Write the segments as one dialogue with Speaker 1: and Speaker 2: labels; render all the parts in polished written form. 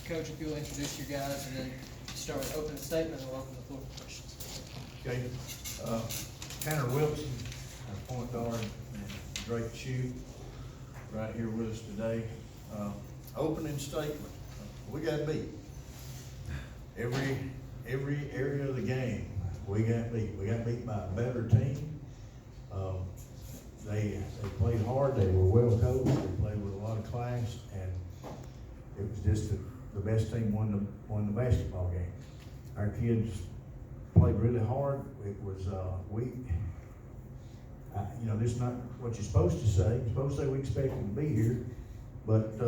Speaker 1: Coach, if you'll introduce your guys and then start with opening statement and we'll open the floor for questions.
Speaker 2: Okay, Tanner Wilson, our point guard, and Drake Shue, right here with us today. Opening statement, we got beat. Every area of the game, we got beat. We got beat by a better team. They played hard, they were well coached, they played with a lot of class, and it was just the best team won the basketball game. Our kids played really hard. It was, this is not what you're supposed to say. You're supposed to say we expected to be here, but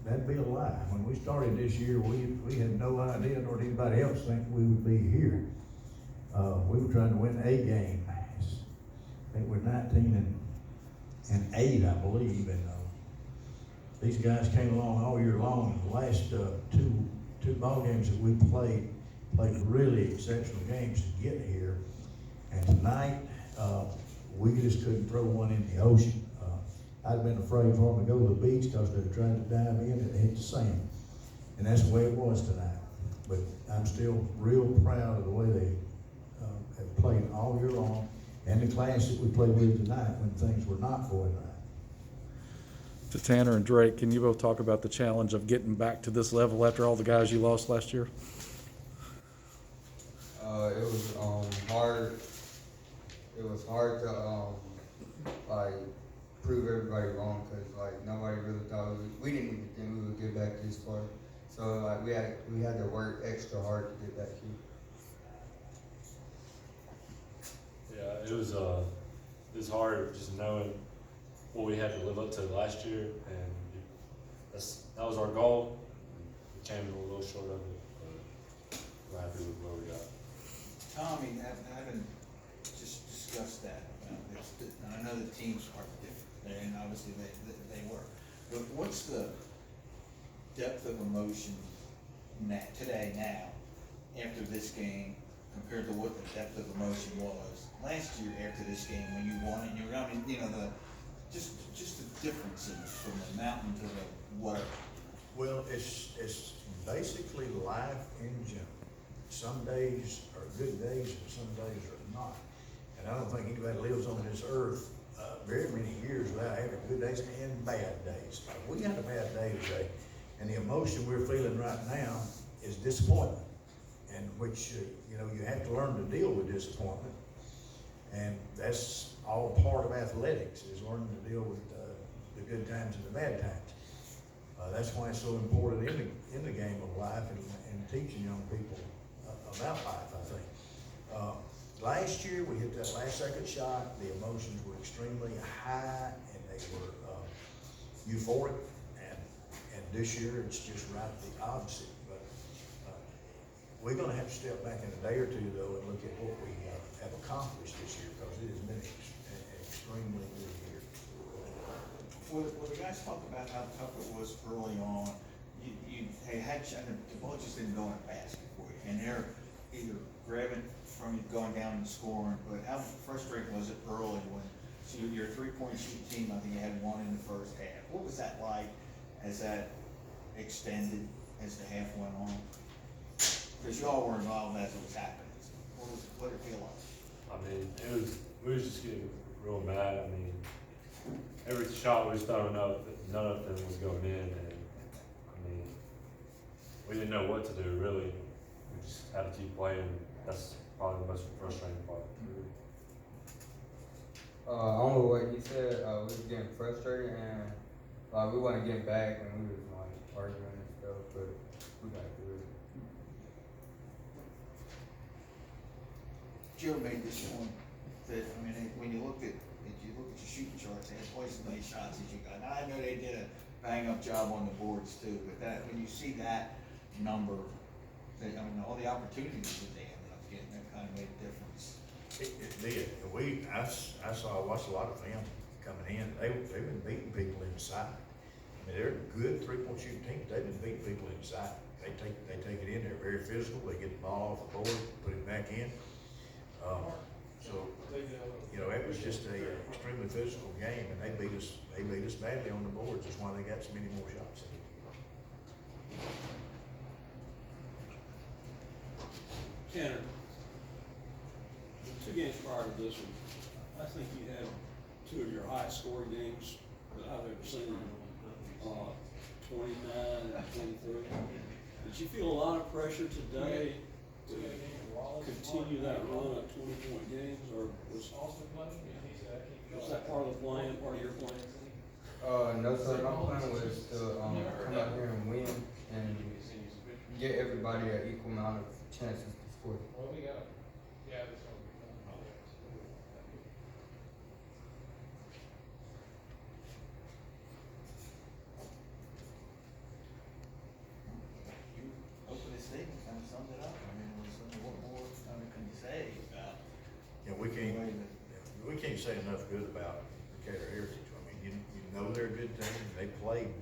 Speaker 2: that'd be a lie. When we started this year, we had no idea, nor did anybody else think we would be here. We were trying to win a game. I think we're 19 and 8, I believe, and these guys came along all year long. The last two ball games that we played really exceptional games to get here. And tonight, we just couldn't throw one in the ocean. I'd been afraid for them to go to the beach because they were trying to dive in and hit the sand. And that's the way it was tonight. But I'm still real proud of the way they have played all year long, and the class that we played with tonight when things were not going right.
Speaker 3: To Tanner and Drake, can you both talk about the challenge of getting back to this level after all the guys you lost last year?
Speaker 4: It was hard. It was hard to prove everybody wrong because nobody really thought we didn't even think we would get back this far. So we had to work extra hard to get back here.
Speaker 5: Yeah, it was hard just knowing what we had to live up to last year, and that was our goal. We came a little short of it, but we're happy with where we got.
Speaker 6: Tommy, having just discussed that, I know the teams are different, and obviously they were. But what's the depth of emotion today, after this game, compared to what the depth of emotion was last year after this game when you won and just the differences from the mountain to the whatever?
Speaker 2: Well, it's basically life in general. Some days are good days and some days are not. And I don't think anybody lives on this earth very many years without having good days and bad days. We had a bad day today, and the emotion we're feeling right now is disappointment, and which you have to learn to deal with disappointment, and that's all part of athletics, is learning to deal with the good times and the bad times. That's why it's so important in the game of life and teaching young people about life, I think. Last year, we hit that last second shot. The emotions were extremely high, and they were euphoric. And this year, it's just right the opposite. But we're going to have to step back in a day or two, though, and look at what we have accomplished this year, because it has been an extremely good year.
Speaker 6: Well, the guys talked about how tough it was early on. The ball just didn't go in a basket for you, and they're either grabbing from you, going down and scoring. But how frustrating was it early when your 3-point shooting team? I think you had one in the first half. What was that like as that extended as the half went on? Because you all were involved as it was happening. What did it feel like?
Speaker 5: I mean, we was just getting real mad. I mean, every shot we was throwing up, none of them was going in, and I mean, we didn't know what to do really. We just had to keep playing. That's probably the most frustrating part.
Speaker 4: On the way he said, we was getting frustrated and we wasn't getting back, and we was arguing and stuff, but we got through it.
Speaker 6: Joe made this point that, when you look at your shooting charts, they had twice as many shots as you got. Now, I know they did a bang-up job on the boards too, but when you see that number, all the opportunities that they ended up getting, that kind of made a difference.
Speaker 2: It did. I watched a lot of them coming in. They've been beating people inside. They're a good 3-point shooting team. They've been beating people inside. They take it in. They're very physical. They get the ball off the board, put it back in. It was just a extremely physical game, and they beat us badly on the boards. That's why they got so many more shots.
Speaker 7: Tanner, the 2 games prior to this one, I think you had 2 of your highest scoring games that I've ever seen. 29 and 23. Did you feel a lot of pressure today to continue that run of 20-point games, or was that part of the plan, part of your plan?
Speaker 4: No, sir. My plan was to come out here and win and get everybody an equal amount of chances to score.
Speaker 6: You opened this statement, kind of summed it up. I mean, what more can you say about
Speaker 2: Yeah,
Speaker 6: the way that?
Speaker 2: we can't say enough good about Decatur Heritage. I mean, you know they're a good team, they played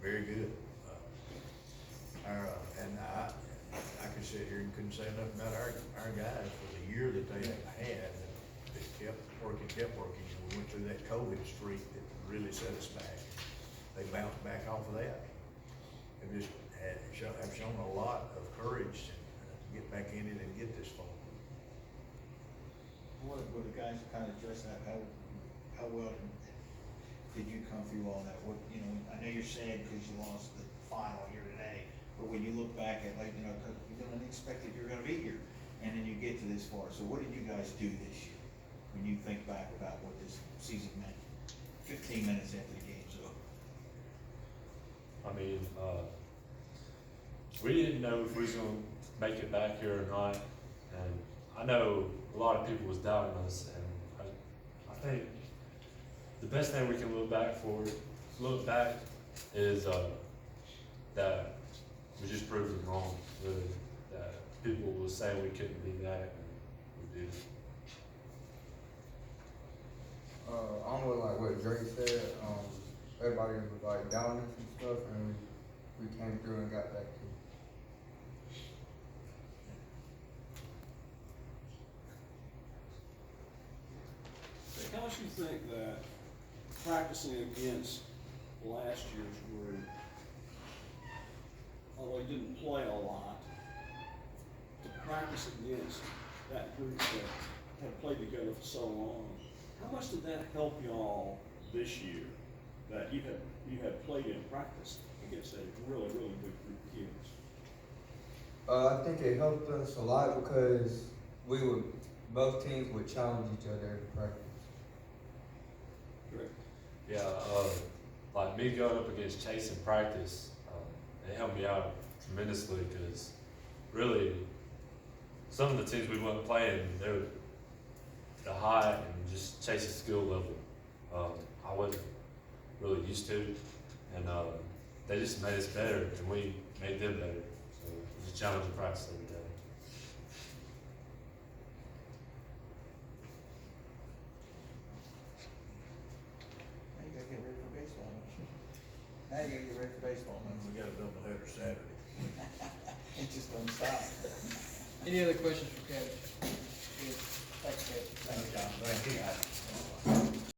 Speaker 2: very good. And I could sit here and couldn't say enough about our guys for the year that they had. They kept working. And we went through that COVID streak that really set us back. They bounced back off of that. They just have shown a lot of courage to get back in it and get this far.
Speaker 6: What the guys kind of address that, how well did you come through all that? What, you know, I know you're sad because you lost the final here today, but when you look back at, like, you know, cause you didn't expect that you're gonna be here, and then you get to this far. So what did you guys do this year? When you think back about what this season meant, 15 minutes after the game's over?
Speaker 5: I mean, we didn't know if we was gonna make it back here or not, and I know a lot of people was doubting us, and I think the best thing we can look back is that we just proved them wrong. Really, that people was saying we couldn't be that, and we did.
Speaker 4: I'm with like what Drake said. Everybody was like down us and stuff, and we came through and got back to it.
Speaker 7: How much you think that practicing against last year's group, although you didn't play a lot, to practice against that group that had played together for so long, how much did that help y'all this year, that you had played in practice against a really, really good group of kids?
Speaker 4: I think it helped us a lot because both teams would challenge each other in practice.
Speaker 7: Correct.
Speaker 5: Yeah, like me going up against Chase in practice, it helped me out tremendously because really some of the teams we weren't playing, they were the high and just Chase's skill level. I wasn't really used to, and they just made us better and we made them better. So it was a challenge to practice every day.
Speaker 6: Now you gotta get ready for baseball. Now you gotta get ready for baseball.
Speaker 2: We got a doubleheader Saturday.
Speaker 6: It just don't stop.
Speaker 1: Any other questions for Kevin? Thanks, Kevin.
Speaker 6: Thank you, Tom. Thank you.